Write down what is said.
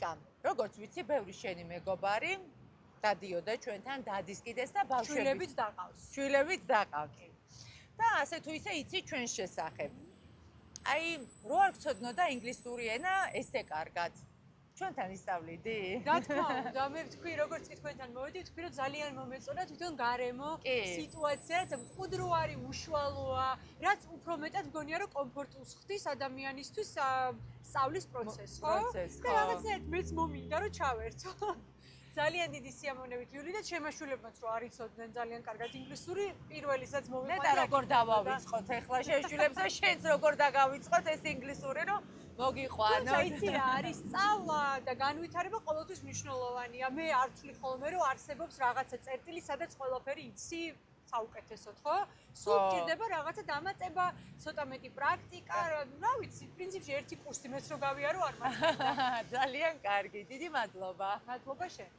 მონიკა, როგორც ვიცი, ბევრი შენი მეგობარი დადიოდა ჩვენთან, დადის კიდეც და შვილებიც დაყავს. შვილებიც დაყავს. და ასე თუ ისე იცი ჩვენ შესახებ. აი, რო არ გწოდნოდა ინგლისური ენა, ესე კარგად. ჩვენთან ისწავლიდი? რა თქმა უნდა, მე ვთქვი, როგორც თქვენთან მოვედი, ვთქვი, რომ ძალიან მომეწონა თვითონ გარემო, სიტუაცია, რაც მყუდრო არის, უშუალოა, რაც უფრო მეტად მგონია, რომ კომფორტულს ხდის ადამიანისთვის სწავლის პროცესს, ხო? და რაღაცნაირად მეც მომინდა, რომ ჩავერთო. ძალიან დიდი სიამოვნებით ვივლი და შემაშულებაც რო არ იცოდნენ ძალიან კარგად ინგლისური, პირველისაც მოვიყვანე. ნეტა როგორ დავავიწყოთ ახლა შეშვილებს და შენც როგორ დაგავიწყოთ ეს ინგლისური, რომ მოგიყვანოთ. თუმცა იცი რა არის, სწავლა და განვითარება ყოველთვის მნიშვნელოვანია. მე არ ვთვლი ხოლმე, რომ არსებობს რაღაცა წერტილი, სადაც ყველაფერი იცი საუკეთესოდ, ხო? სულ გჭირდება რაღაცა დამატება, ცოტა მეტი პრაქტიკა, რა ვიცი, პრინციპში ერთი კურსი მეც რო გავიარო არ მაქვს. ძალიან კარგი, დიდი მადლობა. მადლობა შენ.